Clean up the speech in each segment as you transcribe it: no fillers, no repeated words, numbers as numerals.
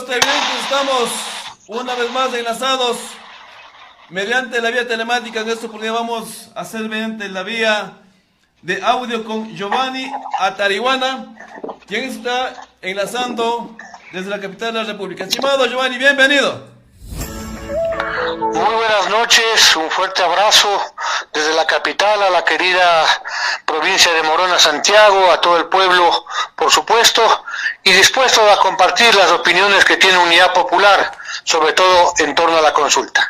Amigos televidentes, estamos una vez más enlazados mediante la vía telemática. En esta oportunidad vamos a hacer mediante la vía de audio con Giovanni Atariwana, quien está enlazando desde la capital de la República. Estimado Giovanni, bienvenido. Muy buenas noches, un fuerte abrazo desde la capital a la querida provincia de Morona, Santiago, a todo el pueblo, por supuesto, y dispuesto a compartir las opiniones que tiene Unidad Popular, sobre todo en torno a la consulta.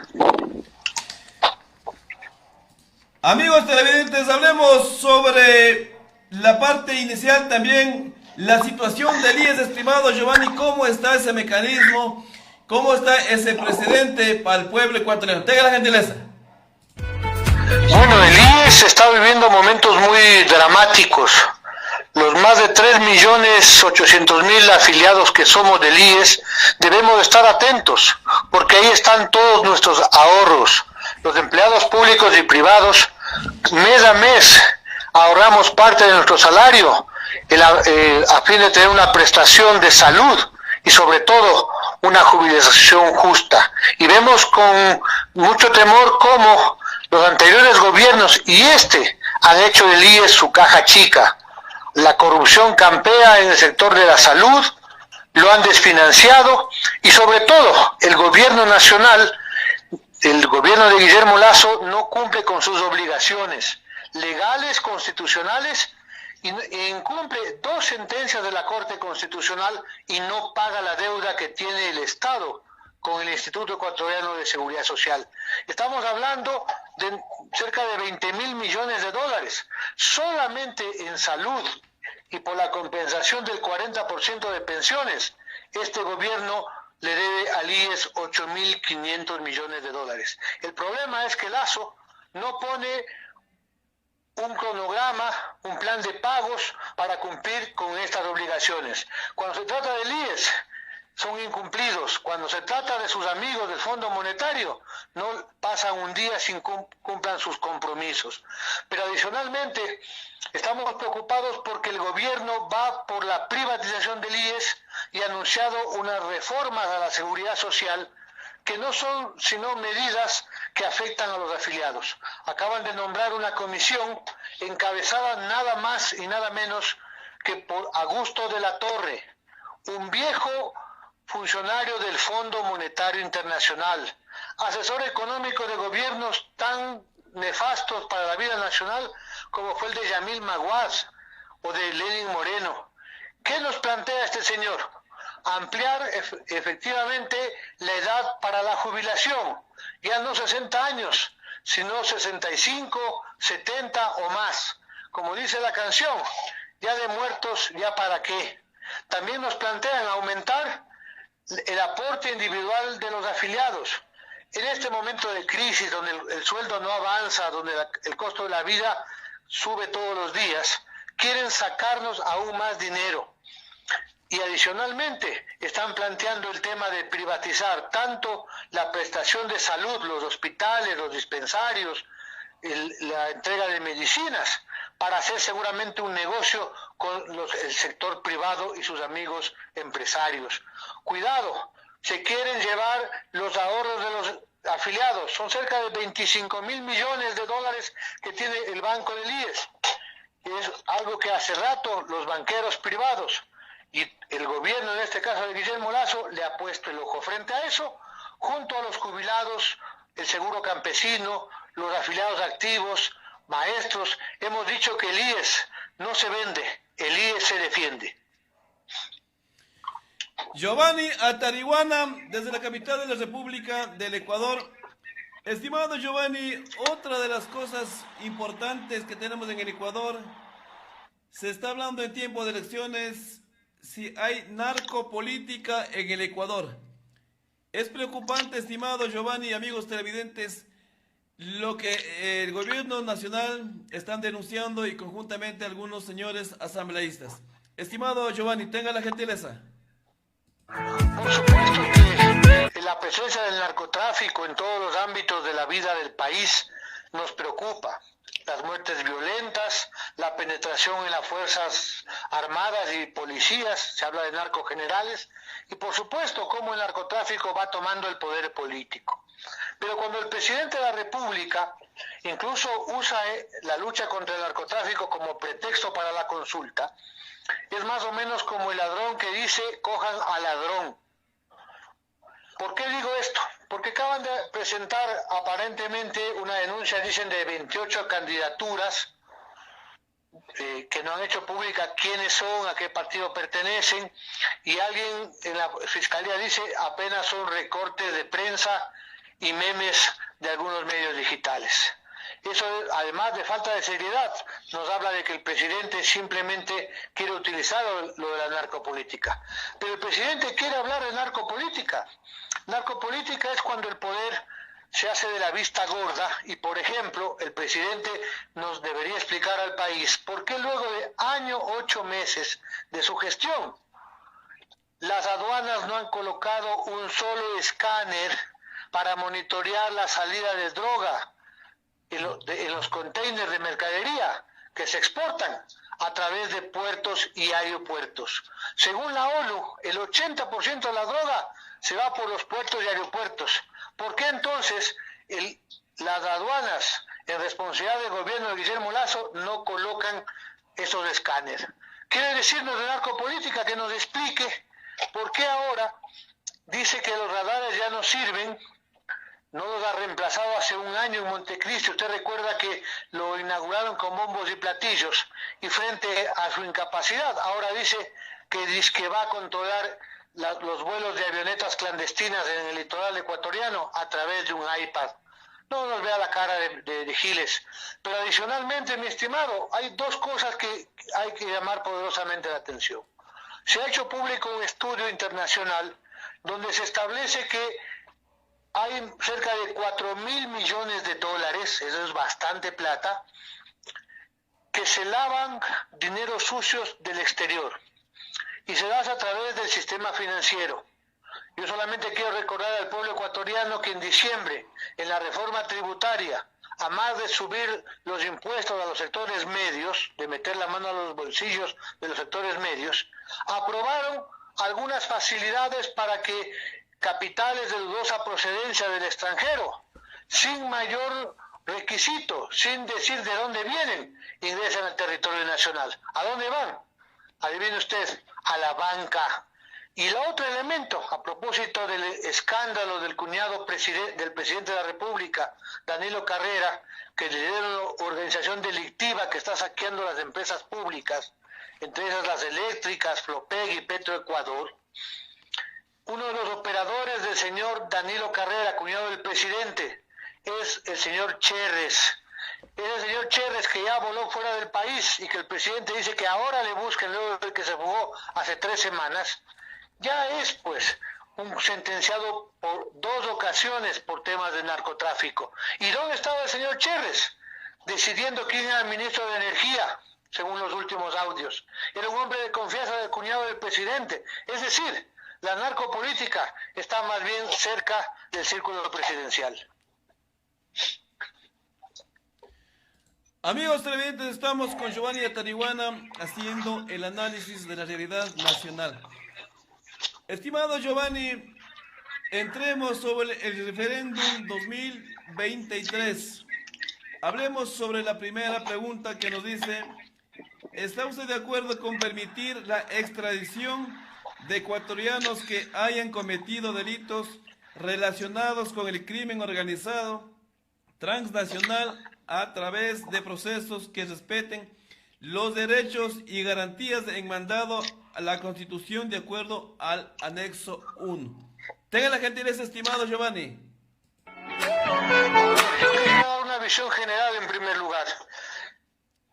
Amigos televidentes, hablemos sobre la parte inicial, también la situación del IES, estimado Giovanni. ¿Cómo está ese mecanismo? ¿Cómo está ese precedente para el pueblo ecuatoriano? Tenga la gentileza. Bueno, el IES está viviendo momentos muy dramáticos. Los más de 3.800.000 afiliados que somos del IES debemos estar atentos, porque ahí están todos nuestros ahorros. Los empleados públicos y privados, mes a mes, ahorramos parte de nuestro salario a fin de tener una prestación de salud y sobre todo una jubilación justa. Y vemos con mucho temor cómo los anteriores gobiernos y han hecho del IES su caja chica. La corrupción campea en el sector de la salud, lo han desfinanciado y sobre todo el gobierno nacional, el gobierno de Guillermo Lasso no cumple con sus obligaciones legales, constitucionales, y incumple 2 sentencias de la Corte Constitucional y no paga la deuda que tiene el Estado con el Instituto Ecuatoriano de Seguridad Social. Estamos hablando de cerca de 20.000 millones de dólares solamente en salud, y por la compensación del 40% de pensiones, este gobierno le debe al IES 8.500 millones de dólares. El problema es que Lasso no pone un cronograma, un plan de pagos para cumplir con estas obligaciones. Cuando se trata del IES, son incumplidos. Cuando se trata de sus amigos del Fondo Monetario, no pasan un día sin cumplan sus compromisos. Pero adicionalmente, estamos preocupados porque el gobierno va por la privatización del IES y ha anunciado unas reformas a la seguridad social que no son sino medidas que afectan a los afiliados. Acaban de nombrar una comisión encabezada nada más y nada menos que por Augusto de la Torre, un viejo funcionario del Fondo Monetario Internacional, asesor económico de gobiernos tan nefastos para la vida nacional como fue el de Yamil Maguaz o de Lenin Moreno. ¿Qué nos plantea este señor? Ampliar efectivamente la edad para la jubilación, ya no 60 años, sino 65, 70 o más. Como dice la canción, ya de muertos, ¿ya para qué? También nos plantean aumentar el aporte individual de los afiliados. En este momento de crisis, donde el sueldo no avanza, donde el costo de la vida sube todos los días, quieren sacarnos aún más dinero. Y adicionalmente están planteando el tema de privatizar tanto la prestación de salud, los hospitales, los dispensarios, la entrega de medicinas, para hacer seguramente un negocio con el sector privado y sus amigos empresarios. Cuidado, se quieren llevar los ahorros de los afiliados. Son cerca de 25.000 millones de dólares que tiene el banco del IES. Es algo que hace rato los banqueros privados y el gobierno, en este caso de Guillermo Lasso, le ha puesto el ojo. Frente a eso, junto a los jubilados, el seguro campesino, los afiliados activos, maestros, hemos dicho que el IES no se vende, el IES se defiende. Giovanni Atariwana, desde la capital de la República del Ecuador. Estimado Giovanni, otra de las cosas importantes que tenemos en el Ecuador, se está hablando en tiempo de elecciones, si hay narcopolítica en el Ecuador. Es preocupante, estimado Giovanni y amigos televidentes, lo que el gobierno nacional están denunciando y conjuntamente algunos señores asambleístas. Estimado Giovanni, tenga la gentileza. Por supuesto que la presencia del narcotráfico en todos los ámbitos de la vida del país nos preocupa. las muertes violentas, la penetración en las fuerzas armadas y policías, se habla de narcogenerales, y por supuesto cómo el narcotráfico va tomando el poder político. Pero cuando el presidente de la República incluso usa la lucha contra el narcotráfico como pretexto para la consulta, es más o menos como el ladrón que dice, cojan al ladrón. ¿Por qué digo esto? Porque acaban de presentar aparentemente una denuncia, dicen, de 28 candidaturas que no han hecho pública quiénes son, a qué partido pertenecen, y alguien en la fiscalía dice apenas son recortes de prensa y memes de algunos medios digitales. Eso, además de falta de seriedad, nos habla de que el presidente simplemente quiere utilizar lo de la narcopolítica. Pero el presidente quiere hablar de narcopolítica. Narcopolítica es cuando el poder se hace de la vista gorda y, por ejemplo, el presidente nos debería explicar al país por qué luego de 8 meses de su gestión, las aduanas no han colocado un solo escáner para monitorear la salida de droga en los containers de mercadería que se exportan a través de puertos y aeropuertos. Según la ONU, el 80% de la droga se va por los puertos y aeropuertos. ¿Por qué entonces las aduanas, en responsabilidad del gobierno de Guillermo Lasso, no colocan esos escáneres? Quiere decirnos de narcopolítica que nos explique por qué ahora dice que los radares ya no sirven. No los ha reemplazado hace un año en Montecristi. Usted recuerda que lo inauguraron con bombos y platillos, y frente a su incapacidad ahora dice que va a controlar los vuelos de avionetas clandestinas en el litoral ecuatoriano a través de un iPad. No nos vea la cara de giles. Pero adicionalmente, mi estimado, hay dos cosas que hay que llamar poderosamente la atención. Se ha hecho público un estudio internacional donde se establece que hay cerca de 4.000 millones de dólares, eso es bastante plata, que se lavan dineros sucios del exterior y se da a través del sistema financiero. Yo solamente quiero recordar al pueblo ecuatoriano que en diciembre, en la reforma tributaria, a más de subir los impuestos a los sectores medios, de meter la mano a los bolsillos de los sectores medios, aprobaron algunas facilidades para que capitales de dudosa procedencia del extranjero, sin mayor requisito, sin decir de dónde vienen, ingresan al territorio nacional. ¿A dónde van? Adivine usted, a la banca. Y el otro elemento, a propósito del escándalo del cuñado del presidente de la República, Danilo Carrera, que lidera una organización delictiva que está saqueando las empresas públicas, entre esas las eléctricas, Flopeg y Petroecuador. Uno de los operadores del señor Danilo Carrera, cuñado del presidente, es el señor Cherres. Es el señor Cherres que ya voló fuera del país y que el presidente dice que ahora le busquen luego de que se fugó hace 3 semanas. Ya es, pues, un sentenciado por 2 ocasiones por temas de narcotráfico. ¿Y dónde estaba el señor Cherres? Decidiendo quién era el ministro de Energía, según los últimos audios. Era un hombre de confianza del cuñado del presidente. Es decir, la narcopolítica está más bien cerca del círculo presidencial. Amigos televidentes, estamos con Giovanni Atariwana haciendo el análisis de la realidad nacional. Estimado Giovanni, entremos sobre el referéndum 2023. Hablemos sobre la primera pregunta que nos dice: ¿está usted de acuerdo con permitir la extradición de ecuatorianos que hayan cometido delitos relacionados con el crimen organizado transnacional a través de procesos que respeten los derechos y garantías enmandado a la Constitución de acuerdo al anexo 1? Tenga la gentileza, estimado Giovanni. Yo quería dar una visión general en primer lugar.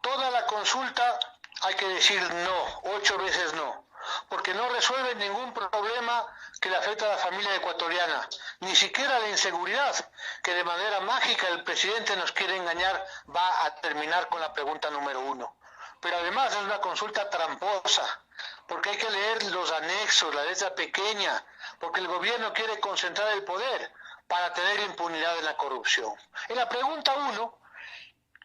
Toda la consulta hay que decir no, 8 veces no, porque no resuelve ningún problema que le afecta a la familia ecuatoriana, ni siquiera la inseguridad, que de manera mágica el presidente nos quiere engañar, va a terminar con la pregunta número 1. Pero además es una consulta tramposa, porque hay que leer los anexos, la letra pequeña, porque el gobierno quiere concentrar el poder para tener impunidad en la corrupción. En la pregunta 1,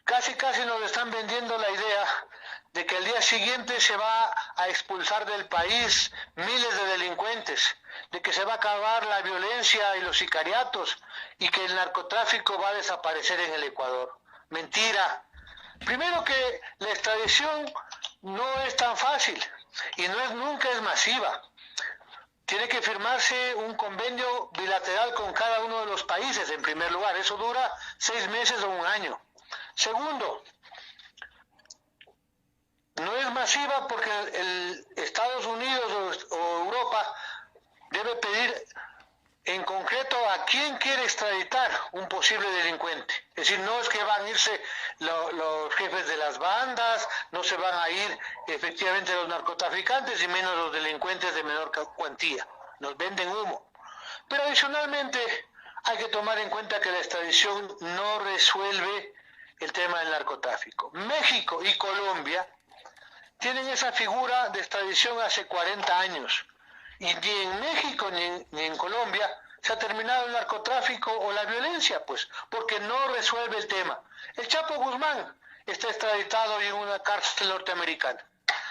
Casi nos están vendiendo la idea de que al día siguiente se va a expulsar del país miles de delincuentes, de que se va a acabar la violencia y los sicariatos y que el narcotráfico va a desaparecer en el Ecuador. Mentira. Primero que la extradición no es tan fácil y nunca es masiva. Tiene que firmarse un convenio bilateral con cada uno de los países, en primer lugar. Eso dura 6 meses o un año. Segundo, no es masiva porque el Estados Unidos o Europa debe pedir en concreto a quién quiere extraditar un posible delincuente. Es decir, no es que van a irse los jefes de las bandas, no se van a ir efectivamente los narcotraficantes y menos los delincuentes de menor cuantía. Nos venden humo. Pero adicionalmente hay que tomar en cuenta que la extradición no resuelve el tema del narcotráfico. México y Colombia tienen esa figura de extradición hace 40 años. Y ni en México ni en Colombia se ha terminado el narcotráfico o la violencia, pues, porque no resuelve el tema. El Chapo Guzmán está extraditado en una cárcel norteamericana,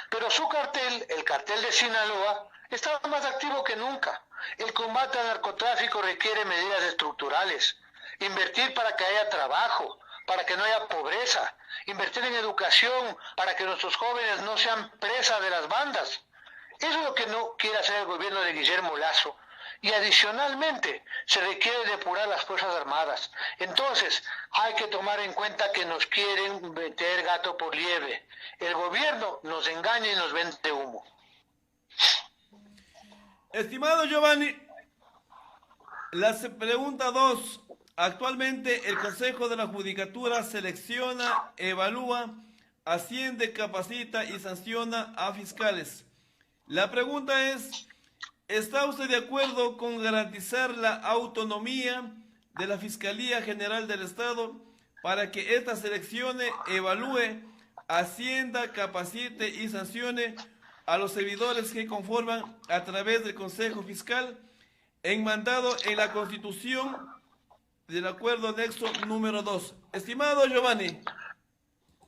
pero su cartel, el cartel de Sinaloa, está más activo que nunca. El combate al narcotráfico requiere medidas estructurales, invertir para que haya trabajo, para que no haya pobreza, invertir en educación para que nuestros jóvenes no sean presas de las bandas. Eso es lo que no quiere hacer el gobierno de Guillermo Lasso. Y adicionalmente se requiere depurar las Fuerzas Armadas. Entonces hay que tomar en cuenta que nos quieren meter gato por liebre. El gobierno nos engaña y nos vende humo. Estimado Giovanni, la pregunta 2. Actualmente el Consejo de la Judicatura selecciona, evalúa, asciende, capacita y sanciona a fiscales. La pregunta es, ¿está usted de acuerdo con garantizar la autonomía de la Fiscalía General del Estado para que ésta seleccione, evalúe, ascienda, capacite y sancione a los servidores que conforman a través del Consejo Fiscal enmandado en la Constitución del acuerdo anexo número 2? Estimado Giovanni.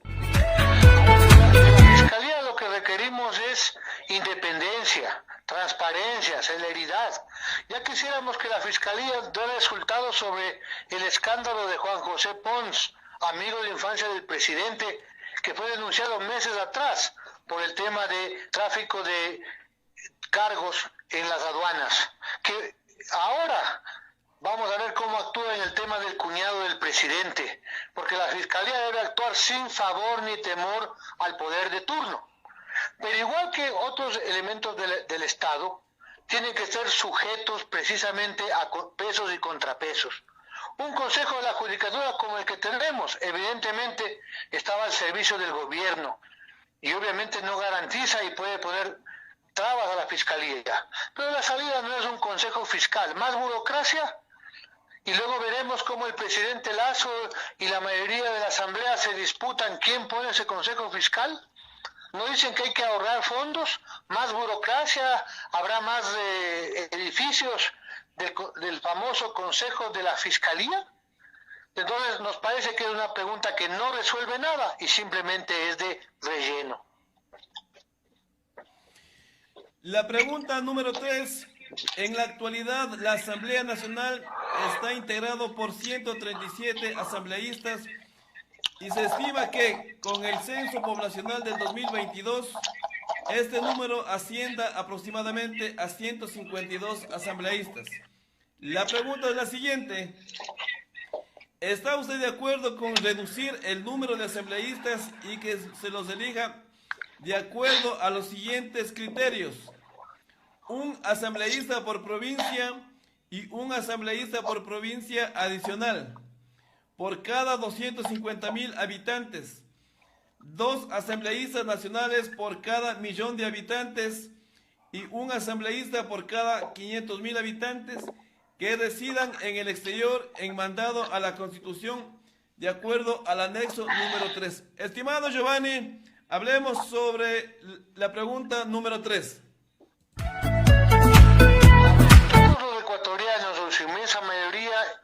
La Fiscalía lo que requerimos es independencia, transparencia, celeridad. Ya quisiéramos que la Fiscalía dé resultados sobre el escándalo de Juan José Pons, amigo de infancia del presidente, que fue denunciado meses atrás por el tema de tráfico de cargos en las aduanas, que ahora vamos a ver cómo actúa en el tema del cuñado del presidente, porque la Fiscalía debe actuar sin favor ni temor al poder de turno. Pero igual que otros elementos del Estado, tienen que ser sujetos precisamente a pesos y contrapesos. Un Consejo de la Judicatura como el que tenemos, evidentemente, estaba al servicio del gobierno y obviamente no garantiza y puede poner trabas a la Fiscalía. Pero la salida no es un Consejo Fiscal, más burocracia, y luego veremos cómo el presidente Lasso y la mayoría de la Asamblea se disputan quién pone ese Consejo Fiscal. ¿No dicen que hay que ahorrar fondos? Más burocracia, habrá más edificios del famoso Consejo de la Fiscalía. Entonces nos parece que es una pregunta que no resuelve nada y simplemente es de relleno. La pregunta número 3. En la actualidad, la Asamblea Nacional está integrado por 137 asambleístas y se estima que con el censo poblacional del 2022, este número ascienda aproximadamente a 152 asambleístas. La pregunta es la siguiente. ¿Está usted de acuerdo con reducir el número de asambleístas y que se los elija de acuerdo a los siguientes criterios? Un asambleísta por provincia y un asambleísta por provincia adicional por cada 250,000 habitantes, 2 asambleístas nacionales por cada 1,000,000 de habitantes y un asambleísta por cada 500,000 habitantes que residan en el exterior enmandado a la Constitución de acuerdo al anexo número 3. Estimado Giovanni, hablemos sobre la pregunta número 3. Todos los ecuatorianos, en su inmensa mayoría,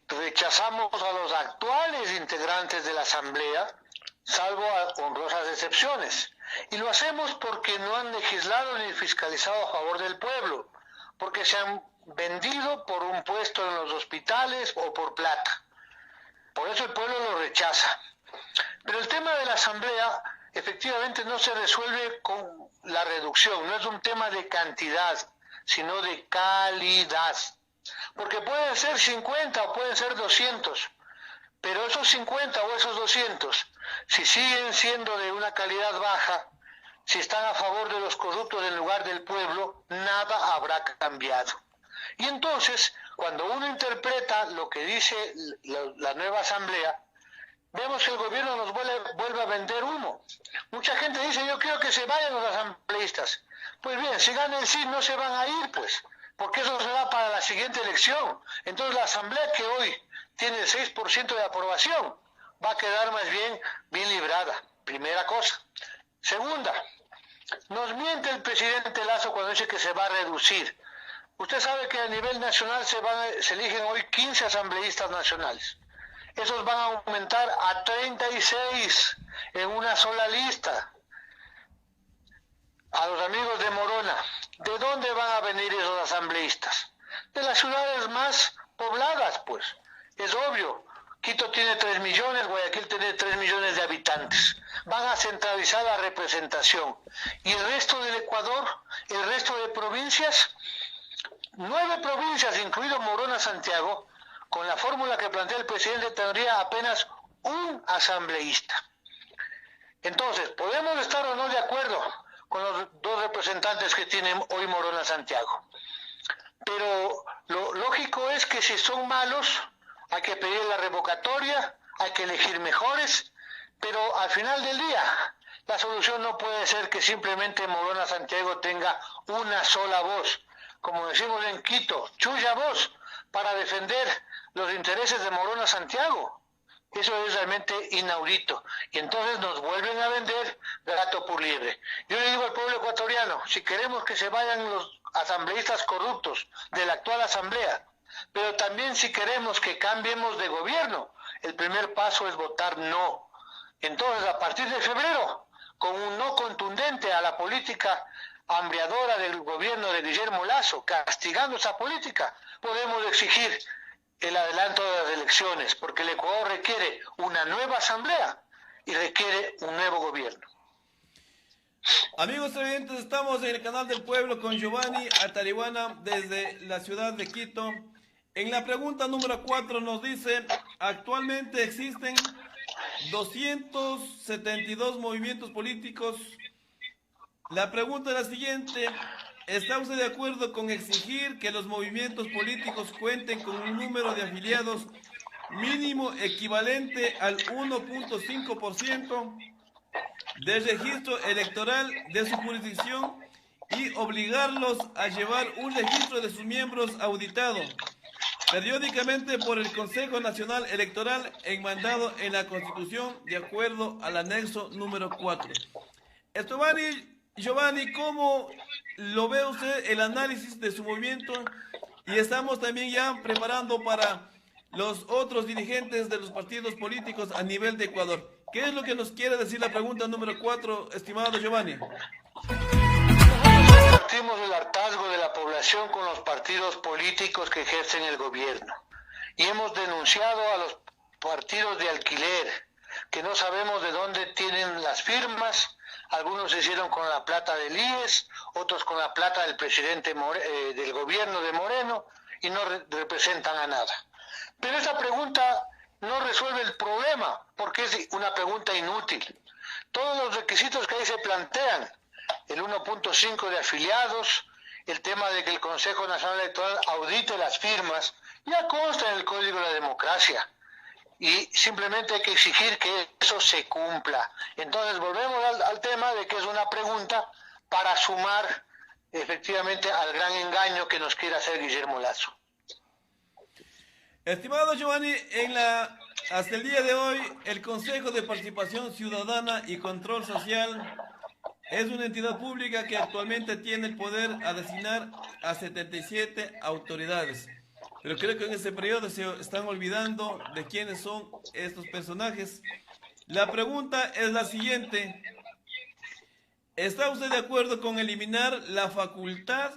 rechazamos rechazamos a los actuales integrantes de la Asamblea, salvo a honrosas excepciones. Y lo hacemos porque no han legislado ni fiscalizado a favor del pueblo, porque se han vendido por un puesto en los hospitales o por plata. Por eso el pueblo lo rechaza. Pero el tema de la Asamblea efectivamente no se resuelve con la reducción, no es un tema de cantidad, sino de calidad. Porque pueden ser 50 o pueden ser 200, pero esos 50 o esos 200, si siguen siendo de una calidad baja, si están a favor de los corruptos en lugar del pueblo, nada habrá cambiado. Y entonces, cuando uno interpreta lo que dice la nueva Asamblea, vemos que el gobierno nos vuelve a vender humo. Mucha gente dice, yo quiero que se vayan los asambleístas. Pues bien, si gana el sí, no se van a ir, pues, porque eso será para la siguiente elección. Entonces la Asamblea que hoy tiene el 6% de aprobación va a quedar más bien librada. Primera cosa. Segunda, nos miente el presidente Lasso cuando dice que se va a reducir. Usted sabe que a nivel nacional se eligen hoy 15 asambleístas nacionales. Esos van a aumentar a 36 en una sola lista. A los amigos de Morona, ¿de dónde van a venir esos asambleístas? De las ciudades más pobladas, pues. Es obvio. Quito tiene 3 millones, Guayaquil tiene 3 millones de habitantes. Van a centralizar la representación. Y el resto del Ecuador, el resto de provincias, 9 provincias, incluido Morona, Santiago, con la fórmula que plantea el presidente, tendría apenas un asambleísta. Entonces, podemos estar o no de acuerdo con los 2 representantes que tienen hoy Morona, Santiago. Pero lo lógico es que si son malos, hay que pedir la revocatoria, hay que elegir mejores, pero al final del día, la solución no puede ser que simplemente Morona, Santiago tenga una sola voz, como decimos en Quito, chulla voz, para defender los intereses de Morona, Santiago. Eso es realmente inaudito. Y entonces nos vuelven a vender gato por liebre. Yo le digo al pueblo ecuatoriano, si queremos que se vayan los asambleístas corruptos de la actual asamblea, pero también si queremos que cambiemos de gobierno, el primer paso es votar no. Entonces, a partir de febrero, con un no contundente a la política hambriadora del gobierno de Guillermo Lasso, castigando esa política, podemos exigir el adelanto de las elecciones, porque el Ecuador requiere una nueva asamblea y requiere un nuevo gobierno. Amigos televidentes, estamos en el canal del pueblo con Giovanni Atariwana desde la ciudad de Quito. En la pregunta número 4 nos dice, actualmente existen 272 movimientos políticos. La pregunta es la siguiente, ¿está usted de acuerdo con exigir que los movimientos políticos cuenten con un número de afiliados mínimo equivalente al 1.5% de registro electoral de su jurisdicción y obligarlos a llevar un registro de sus miembros auditado periódicamente por el Consejo Nacional Electoral enmandado en la Constitución de acuerdo al anexo número 4? Giovanni, ¿cómo lo ve usted el análisis de su movimiento? Y estamos también ya preparando para los otros dirigentes de los partidos políticos a nivel de Ecuador. ¿Qué es lo que nos quiere decir la pregunta número 4, estimado Giovanni? Partimos del hartazgo de la población con los partidos políticos que ejercen el gobierno y hemos denunciado a los partidos de alquiler que no sabemos de dónde tienen las firmas. Algunos se hicieron con la plata del IES, otros con la plata del presidente del gobierno de Moreno y no representan a nada. Pero esa pregunta no resuelve el problema porque es una pregunta inútil. Todos los requisitos que ahí se plantean, el 1.5 de afiliados, el tema de que el Consejo Nacional Electoral audite las firmas, ya consta en el Código de la Democracia. Y simplemente hay que exigir que eso se cumpla. Entonces volvemos al tema de que es una pregunta para sumar efectivamente al gran engaño que nos quiere hacer Guillermo Lasso. Estimado Giovanni, hasta el día de hoy, el Consejo de Participación Ciudadana y Control Social es una entidad pública que actualmente tiene el poder a designar a 77 autoridades. pero creo que en ese periodo se están olvidando de quiénes son estos personajes. La pregunta es la siguiente. ¿Está usted de acuerdo con eliminar la facultad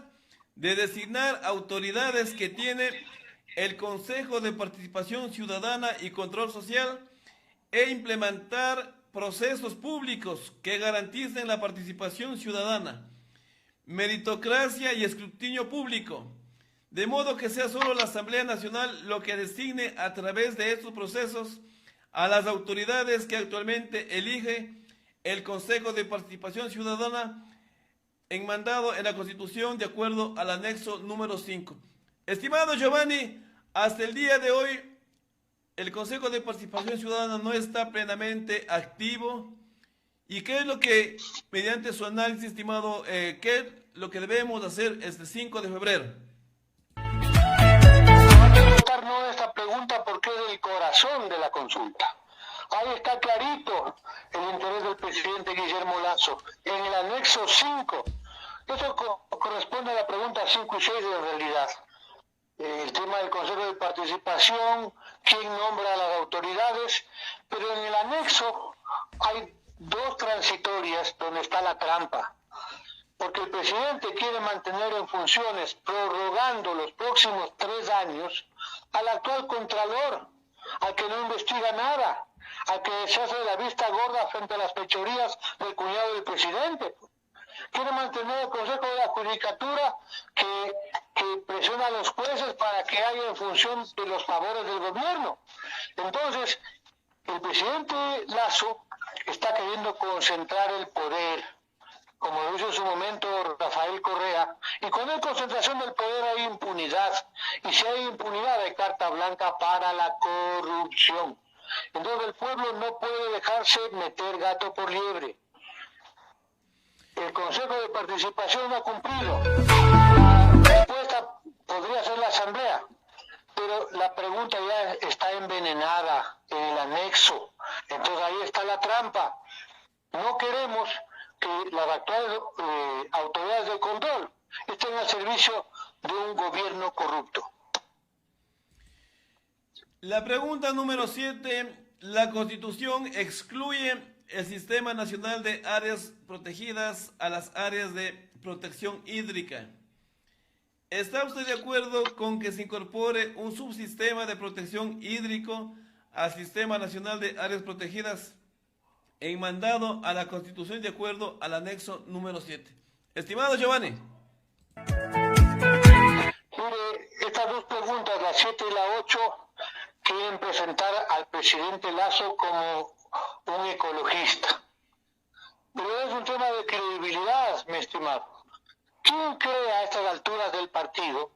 de designar autoridades que tiene el Consejo de Participación Ciudadana y Control Social e implementar procesos públicos que garanticen la participación ciudadana, meritocracia y escrutinio público, de modo que sea solo la Asamblea Nacional lo que designe a través de estos procesos a las autoridades que actualmente elige el Consejo de Participación Ciudadana enmandado en la Constitución de acuerdo al anexo número 5? Estimado Giovanni, hasta el día de hoy el Consejo de Participación Ciudadana no está plenamente activo. ¿Y qué es lo que, mediante su análisis, estimado, qué es lo que debemos hacer este 5 de febrero? No esta pregunta porque es el corazón de la consulta. Ahí está clarito el interés del presidente Guillermo Lasso, en el anexo 5. Eso corresponde a la pregunta 5 y 6 en realidad. El tema del Consejo de Participación, quién nombra a las autoridades, pero en el anexo hay dos transitorias donde está la trampa. Porque el presidente quiere mantener en funciones, prorrogando los próximos 3 años, al actual contralor, al que no investiga nada, al que se hace de la vista gorda frente a las fechorías del cuñado del presidente. Quiere mantener el Consejo de la Judicatura que presiona a los jueces para que haya en función de los favores del gobierno. Entonces, el presidente Lasso está queriendo concentrar el poder, como lo hizo en su momento Rafael Correa, y con la concentración del poder hay impunidad, y si hay impunidad hay carta blanca para la corrupción. Entonces el pueblo no puede dejarse meter gato por liebre. El Consejo de Participación no ha cumplido. La respuesta podría ser la Asamblea, pero la pregunta ya está envenenada en el anexo. Entonces ahí está la trampa. No queremos que las actuales autoridades de control estén al servicio de un gobierno corrupto. La pregunta número 7. La Constitución excluye el Sistema Nacional de Áreas Protegidas a las áreas de protección hídrica. ¿Está usted de acuerdo con que se incorpore un subsistema de protección hídrico al Sistema Nacional de Áreas Protegidas enmandado a la Constitución de acuerdo al anexo número 7? Estimado Giovanni. Mire, estas dos preguntas, la 7 y la 8, quieren presentar al presidente Lasso como un ecologista. Pero es un tema de credibilidad, mi estimado. ¿Quién cree a estas alturas del partido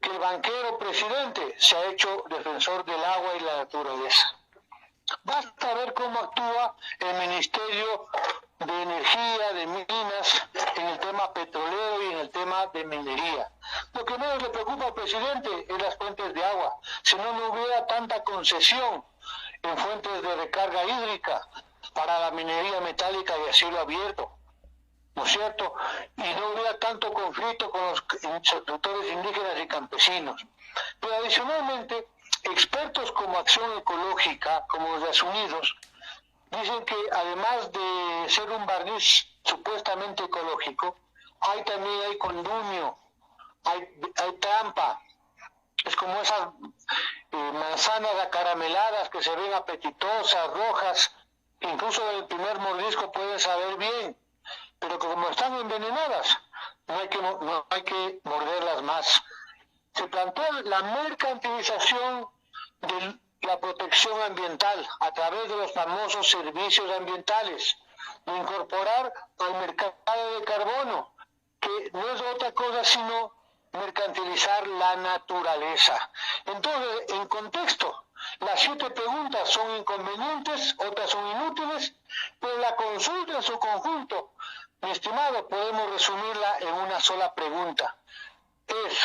que el banquero presidente se ha hecho defensor del agua y la naturaleza? Basta ver cómo actúa el Ministerio de Energía, de Minas, en el tema petrolero y en el tema de minería. Lo que menos le preocupa al presidente es las fuentes de agua. Si no, no hubiera tanta concesión en fuentes de recarga hídrica para la minería metálica y a cielo abierto, ¿no es cierto? Y no hubiera tanto conflicto con los sectores indígenas y campesinos. Pero adicionalmente, expertos como Acción Ecológica, como los de Unidos, dicen que además de ser un barniz supuestamente ecológico, hay condumio, hay trampa. Es como esas manzanas acarameladas que se ven apetitosas, rojas, que incluso del primer mordisco pueden saber bien, pero que como están envenenadas, no hay que morderlas más. Se plantea la mercantilización de la protección ambiental a través de los famosos servicios ambientales, de incorporar al mercado de carbono, que no es otra cosa sino mercantilizar la naturaleza. Entonces, en contexto, las 7 preguntas son inconvenientes, otras son inútiles, pero la consulta en su conjunto, mi estimado, podemos resumirla en una sola pregunta.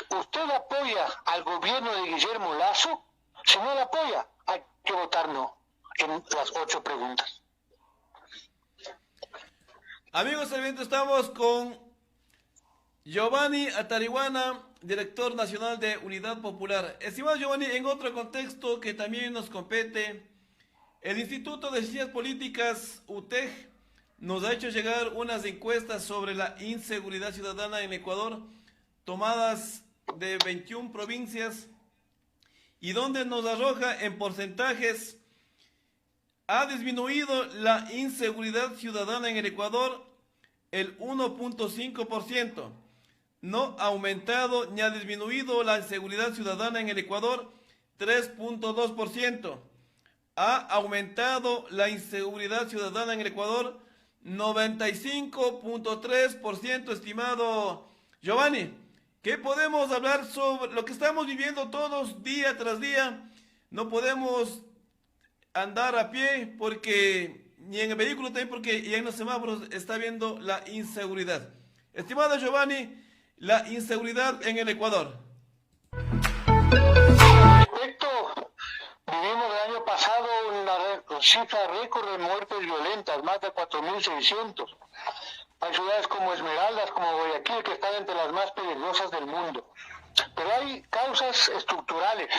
¿Usted apoya al gobierno de Guillermo Lasso? Si no lo apoya, hay que votar no en las 8 preguntas. Amigos televidentes, estamos con Giovanni Atariwana, director nacional de Unidad Popular. Estimado Giovanni, en otro contexto que también nos compete, el Instituto de Ciencias Políticas, UTEG, nos ha hecho llegar unas encuestas sobre la inseguridad ciudadana en Ecuador, tomadas de 21 provincias, y donde nos arroja en porcentajes: ha disminuido la inseguridad ciudadana en el Ecuador el 1.5%. No ha aumentado ni ha disminuido la inseguridad ciudadana en el Ecuador 3.2%. Ha aumentado la inseguridad ciudadana en el Ecuador 95.3%, estimado Giovanni. ¿Qué podemos hablar sobre lo que estamos viviendo todos día tras día? No podemos andar a pie porque ni en el vehículo también, porque ya en los semáforos está viendo la inseguridad. Estimado Giovanni, la inseguridad en el Ecuador. Respecto, vivimos el año pasado una cifra récord de muertes violentas, más de 4.600. Hay ciudades como Esmeraldas, como Guayaquil, que están entre las más peligrosas del mundo. Pero hay causas estructurales,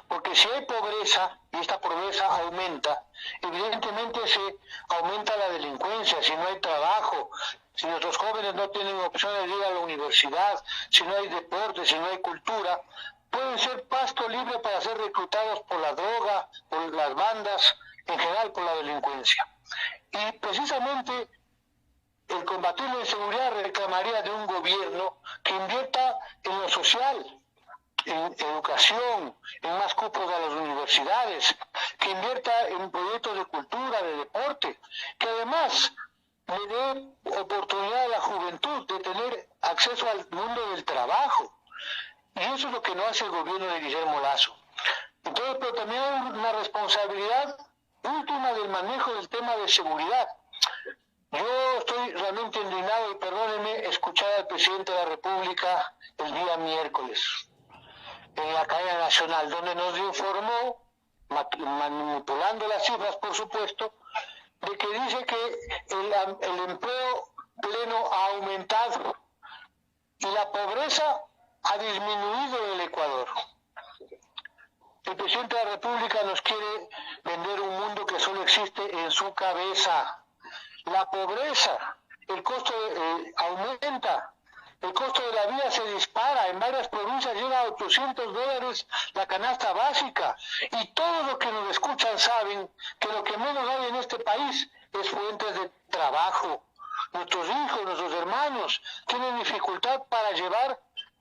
porque si hay pobreza, y esta pobreza aumenta, evidentemente se aumenta la delincuencia. Si no hay trabajo, si nuestros jóvenes no tienen opciones de ir a la universidad, si no hay deporte, si no hay cultura, pueden ser pasto libre para ser reclutados por la droga, por las bandas, en general por la delincuencia. Y precisamente el combatir la inseguridad reclamaría de un gobierno que invierta en lo social, en educación, en más cupos a las universidades, que invierta en proyectos de cultura, de deporte, que además le dé oportunidad a la juventud de tener acceso al mundo del trabajo. Y eso es lo que no hace el gobierno de Guillermo Lasso. Entonces, pero también hay una responsabilidad última del manejo del tema de seguridad. Yo estoy realmente indignado, y perdónenme, escuchar al presidente de la República el día miércoles en la cadena nacional, donde nos informó, manipulando las cifras por supuesto, de que dice que el empleo pleno ha aumentado y la pobreza ha disminuido en el Ecuador. El presidente de la República nos quiere vender un mundo que solo existe en su cabeza. La pobreza, el costo aumenta, el costo de la vida se dispara, en varias provincias llega a $800 la canasta básica, y todos los que nos escuchan saben que lo que menos hay en este país es fuentes de trabajo. Nuestros hijos, nuestros hermanos tienen dificultad para llevar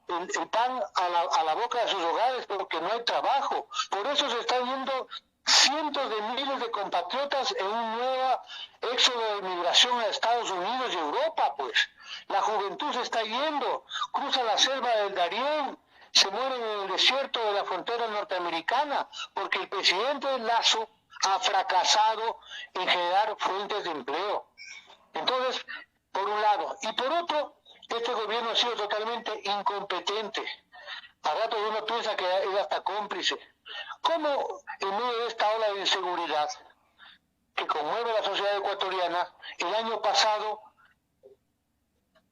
el pan a la boca de sus hogares porque no hay trabajo. Por eso se están yendo cientos de miles de compatriotas en un nuevo éxodo de migración a Estados Unidos y Europa, pues. La juventud se está yendo, cruza la selva del Darién, se mueren en el desierto de la frontera norteamericana, porque el presidente Lasso ha fracasado en generar fuentes de empleo. Entonces, por un lado. Y por otro, este gobierno ha sido totalmente incompetente. A rato uno piensa que es hasta cómplice. ¿Cómo en medio de esta ola de inseguridad que conmueve a la sociedad ecuatoriana, el año pasado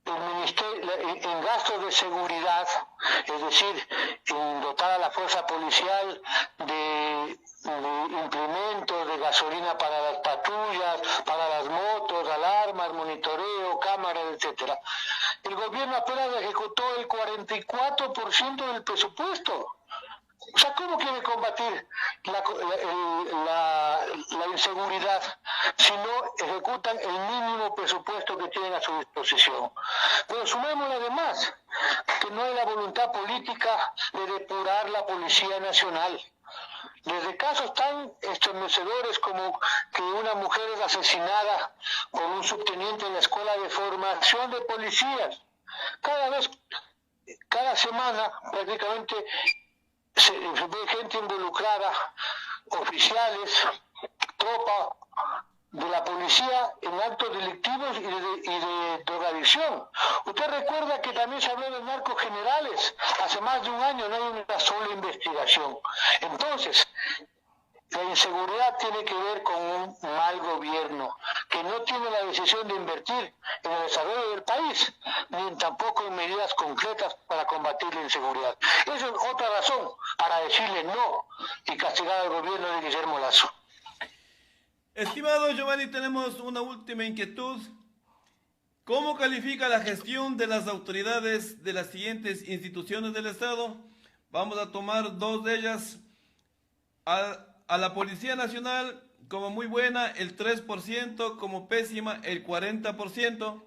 el ministerio en gastos de seguridad, es decir, en dotar a la fuerza policial de implementos, de gasolina para las patrullas, para las motos, alarmas, monitoreo, cámaras, etcétera, el gobierno apenas ejecutó el 44% del presupuesto? O sea, ¿cómo quiere combatir la inseguridad si no ejecutan el mínimo presupuesto que tienen a su disposición? Pero sumémosle además que no hay la voluntad política de depurar la Policía Nacional. Desde casos tan estremecedores como que una mujer es asesinada por un subteniente en la escuela de formación de policías. Cada semana prácticamente se ve gente involucrada, oficiales, tropa de la policía en actos delictivos y de drogadicción. Usted recuerda que también se habló de narcogenerales hace más de un año, no hay una sola investigación. Entonces, La inseguridad tiene que ver con un mal gobierno que no tiene la decisión de invertir en el desarrollo del país, ni tampoco en medidas concretas para combatir la inseguridad. Esa es otra razón para decirle no y castigar al gobierno de Guillermo Lasso. Estimado Giovanni, tenemos una última inquietud. ¿Cómo califica la gestión de las autoridades de las siguientes instituciones del Estado? Vamos a tomar dos de ellas. A la Policía Nacional como muy buena el 3%, como pésima el 40%.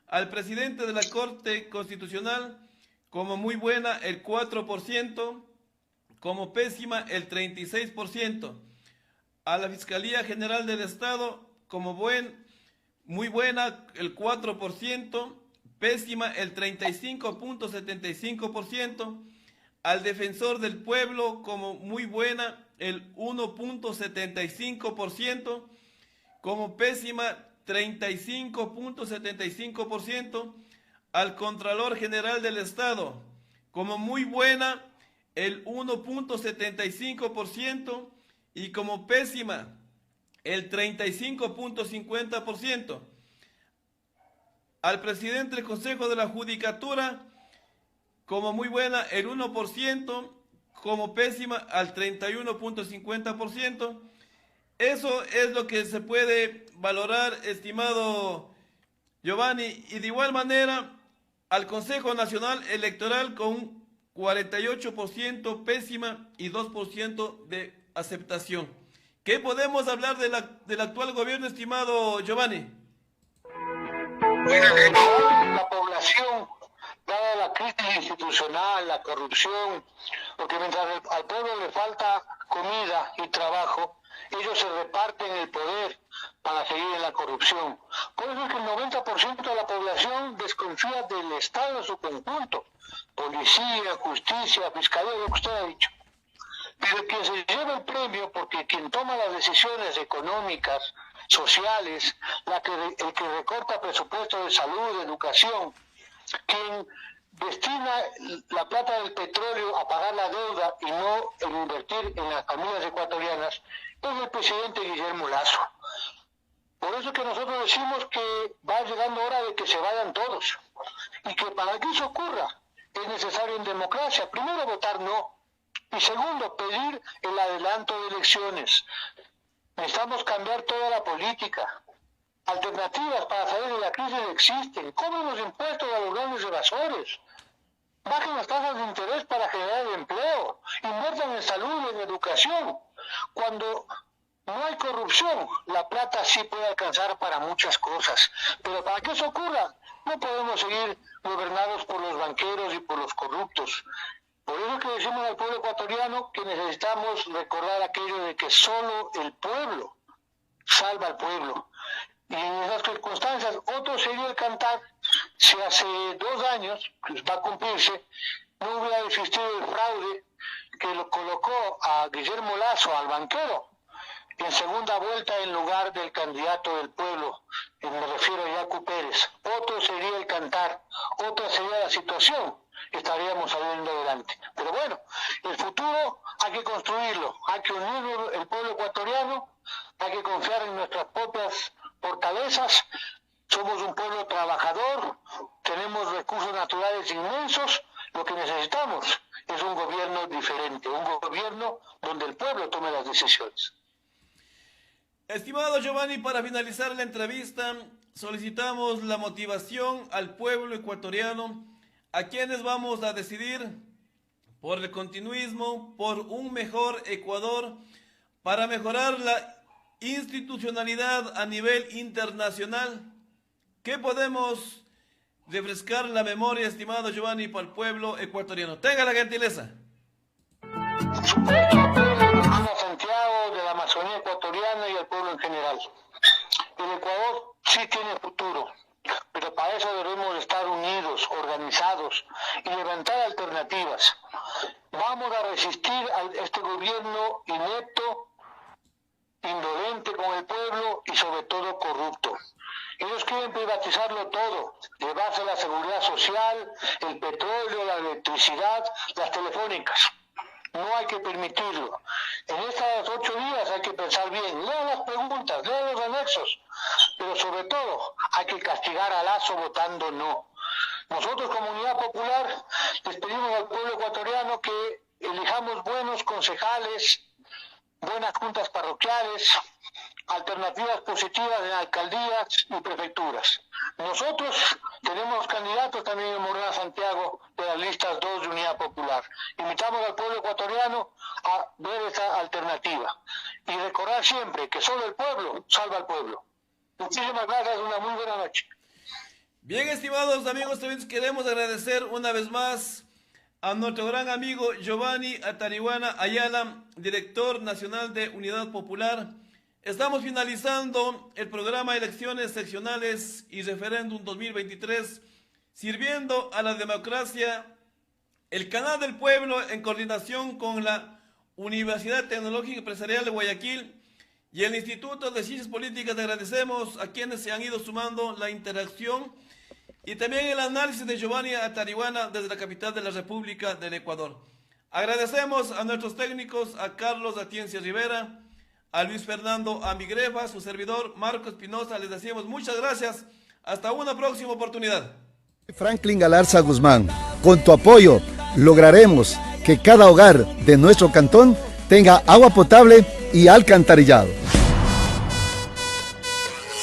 Al presidente de la Corte Constitucional como muy buena el 4%, como pésima el 36%. A la Fiscalía General del Estado como muy buena el 4%, pésima el 35.75%. Al Defensor del Pueblo como muy buena el 1.75%, como pésima 35.75%. Al Contralor General del Estado como muy buena el 1.75% y como pésima el 35.50%. Al presidente del Consejo de la Judicatura como muy buena el 1%, como pésima al 31.50%. Eso es lo que se puede valorar, estimado Giovanni, y de igual manera al Consejo Nacional Electoral con un 48% pésima y 2% de aceptación. ¿Qué podemos hablar del actual gobierno, estimado Giovanni? Bueno, la población, dada la crisis institucional, la corrupción, porque mientras al pueblo le falta comida y trabajo, ellos se reparten el poder para seguir en la corrupción. Por eso es que el 90% de la población desconfía del Estado en su conjunto. Policía, justicia, fiscalía, lo que usted ha dicho. Pero quien se lleva el premio, porque quien toma las decisiones económicas, sociales, el que recorta presupuestos de salud, de educación, quien destina la plata del petróleo a pagar la deuda y no en invertir en las familias ecuatorianas, es el presidente Guillermo Lasso. Por eso es que nosotros decimos que va llegando hora de que se vayan todos. Y que para que eso ocurra es necesario en democracia, primero votar no. Y segundo, pedir el adelanto de elecciones. Necesitamos cambiar toda la política. Alternativas para salir de la crisis existen. Cobren los impuestos a los grandes evasores. Bajen las tasas de interés para generar empleo. Inviertan en salud y en educación. Cuando no hay corrupción, la plata sí puede alcanzar para muchas cosas. Pero para que eso ocurra, no podemos seguir gobernados por los banqueros y por los corruptos. Por eso que decimos al pueblo ecuatoriano que necesitamos recordar aquello de que solo el pueblo salva al pueblo. Y en esas circunstancias, otro sería el cantar si hace 2 años, pues va a cumplirse, no hubiera existido el fraude que lo colocó a Guillermo Lasso, al banquero, en segunda vuelta en lugar del candidato del pueblo, me refiero a Yacu Pérez. Otro sería el cantar, otra sería la situación, estaríamos saliendo adelante. Pero bueno, el futuro hay que construirlo, hay que unirnos el pueblo ecuatoriano, hay que confiar en nuestras propias fortalezas. Somos un pueblo trabajador, tenemos recursos naturales inmensos, lo que necesitamos es un gobierno diferente, un gobierno donde el pueblo tome las decisiones. Estimado Giovanni, para finalizar la entrevista, solicitamos la motivación al pueblo ecuatoriano, a quienes vamos a decidir por el continuismo, por un mejor Ecuador, para mejorar la institucionalidad a nivel internacional. ¿Qué podemos refrescar la memoria, estimado Giovanni, para el pueblo ecuatoriano? Tenga la gentileza. A Santiago, de la Amazonía ecuatoriana y al pueblo en general. El Ecuador sí tiene futuro, pero para eso debemos estar unidos, organizados y levantar alternativas. Vamos a resistir a este gobierno inepto, indolente con el pueblo y sobre todo corrupto. Ellos quieren privatizarlo todo, llevarse la seguridad social, el petróleo, la electricidad, las telefónicas. No hay que permitirlo. En estos 8 días hay que pensar bien, lean las preguntas, lean los anexos, pero sobre todo hay que castigar a Lasso votando no. Nosotros como Unidad Popular les pedimos al pueblo ecuatoriano que elijamos buenos concejales, buenas juntas parroquiales, alternativas positivas en alcaldías y prefecturas. Nosotros tenemos candidatos también en Morona Santiago de las listas 2 de Unidad Popular. Invitamos al pueblo ecuatoriano a ver esta alternativa y recordar siempre que solo el pueblo salva al pueblo. Muchísimas gracias, una muy buena noche. Bien, estimados amigos, también queremos agradecer una vez más a nuestro gran amigo Giovanni Atariwana Ayala, director nacional de Unidad Popular. Estamos finalizando el programa Elecciones Seccionales y Referéndum 2023, sirviendo a la democracia, el Canal del Pueblo en coordinación con la Universidad Tecnológica Empresarial de Guayaquil y el Instituto de Ciencias Políticas. Agradecemos a quienes se han ido sumando la interacción y también el análisis de Giovanni Atariwana desde la capital de la República del Ecuador. Agradecemos a nuestros técnicos, a Carlos Atienza Rivera, a Luis Fernando Amigrefa, su servidor Marco Espinosa. Les decimos muchas gracias. Hasta una próxima oportunidad. Franklin Galarza Guzmán, con tu apoyo lograremos que cada hogar de nuestro cantón tenga agua potable y alcantarillado.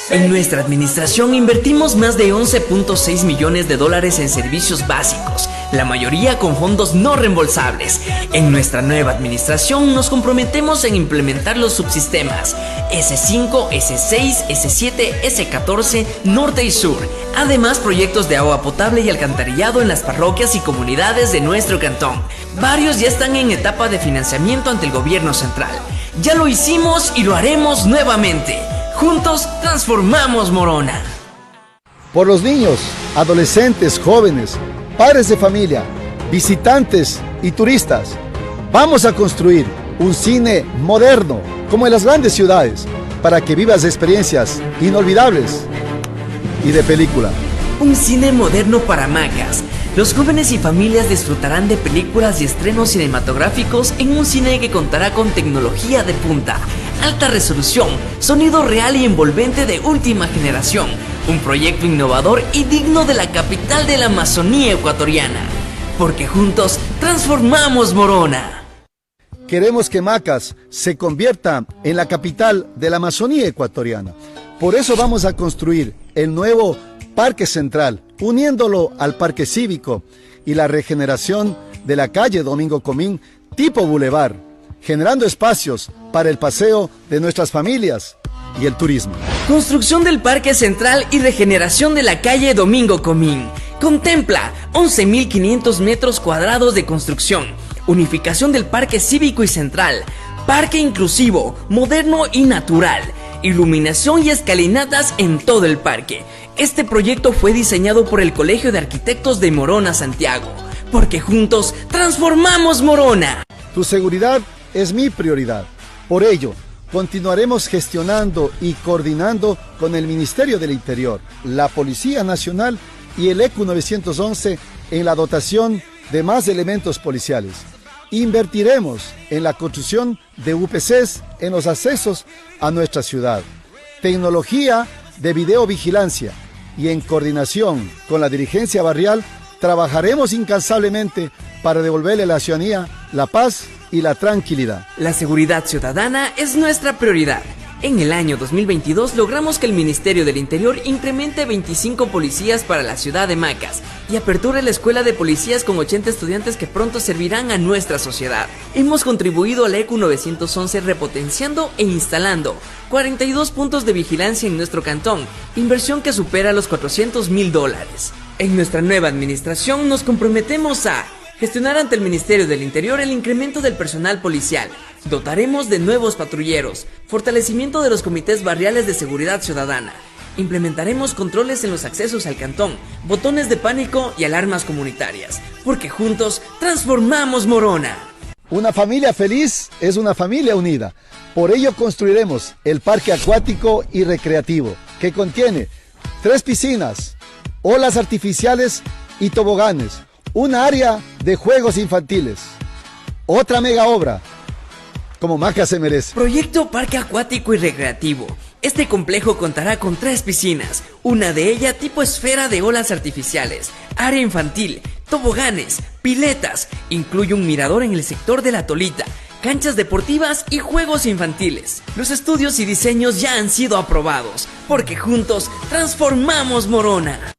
En nuestra administración invertimos más de 11.6 millones de dólares en servicios básicos, la mayoría con fondos no reembolsables. En nuestra nueva administración nos comprometemos en implementar los subsistemas S5, S6, S7, S14, Norte y Sur. Además, proyectos de agua potable y alcantarillado en las parroquias y comunidades de nuestro cantón. Varios ya están en etapa de financiamiento ante el gobierno central. Ya lo hicimos y lo haremos nuevamente. Juntos transformamos Morona. Por los niños, adolescentes, jóvenes, padres de familia, visitantes y turistas, vamos a construir un cine moderno como en las grandes ciudades para que vivas experiencias inolvidables y de película. Un cine moderno para hamacas. Los jóvenes y familias disfrutarán de películas y estrenos cinematográficos en un cine que contará con tecnología de punta, alta resolución, sonido real y envolvente de última generación. Un proyecto innovador y digno de la capital de la Amazonía ecuatoriana. Porque juntos transformamos Morona. Queremos que Macas se convierta en la capital de la Amazonía ecuatoriana. Por eso vamos a construir el nuevo Parque Central, uniéndolo al Parque Cívico y la regeneración de la calle Domingo Comín tipo bulevar, generando espacios para el paseo de nuestras familias y el turismo. Construcción del Parque Central y regeneración de la calle Domingo Comín. Contempla 11.500 metros cuadrados de construcción, unificación del Parque Cívico y Central, parque inclusivo, moderno y natural, iluminación y escalinatas en todo el parque. Este proyecto fue diseñado por el Colegio de Arquitectos de Morona Santiago, porque juntos transformamos Morona. Tu seguridad es mi prioridad. Por ello, continuaremos gestionando y coordinando con el Ministerio del Interior, la Policía Nacional y el ECU 911 en la dotación de más elementos policiales. Invertiremos en la construcción de UPCs en los accesos a nuestra ciudad, tecnología de videovigilancia y en coordinación con la dirigencia barrial trabajaremos incansablemente para devolverle a la ciudadanía la paz y la tranquilidad. La seguridad ciudadana es nuestra prioridad. En el año 2022 logramos que el Ministerio del Interior incremente 25 policías para la ciudad de Macas y aperture la escuela de policías con 80 estudiantes que pronto servirán a nuestra sociedad. Hemos contribuido al ECU 911 repotenciando e instalando 42 puntos de vigilancia en nuestro cantón, inversión que supera los $400.000. En nuestra nueva administración nos comprometemos a gestionar ante el Ministerio del Interior el incremento del personal policial. Dotaremos de nuevos patrulleros, fortalecimiento de los comités barriales de seguridad ciudadana. Implementaremos controles en los accesos al cantón, botones de pánico y alarmas comunitarias. Porque juntos transformamos Morona. Una familia feliz es una familia unida. Por ello construiremos el parque acuático y recreativo, que contiene 3 piscinas, olas artificiales y toboganes, un área de juegos infantiles. Otra mega obra, como Macas se merece. Proyecto Parque Acuático y Recreativo. Este complejo contará con 3 piscinas, una de ellas tipo esfera de olas artificiales, área infantil, toboganes, piletas, incluye un mirador en el sector de la Tolita, canchas deportivas y juegos infantiles. Los estudios y diseños ya han sido aprobados, porque juntos transformamos Morona.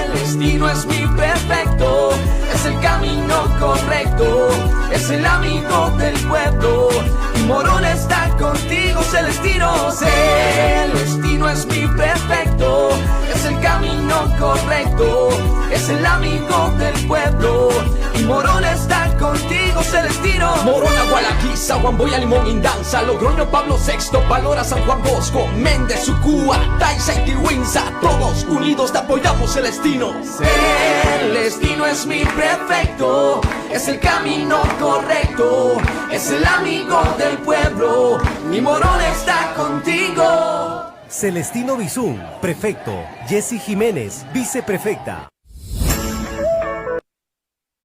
El destino es mi perfecto, es el camino correcto, es el amigo del pueblo. Y Morona está contigo, Celestino. Celestino es mi perfecto, es el camino correcto, es el amigo del pueblo. Y Morona está contigo, Celestino. Morona, Gualaquiza, Huamboya, Limón, Indanza, Logroño, Pablo VI, Valora, San Juan Bosco, Méndez, Ucúa, Taiza y Tihuinza, todos unidos te apoyamos, Celestino. Celestino es mi prefecto, es el camino correcto, es el amigo del pueblo. Mi Morona está contigo. Celestino Bizún, prefecto. Jessy Jiménez, viceprefecta.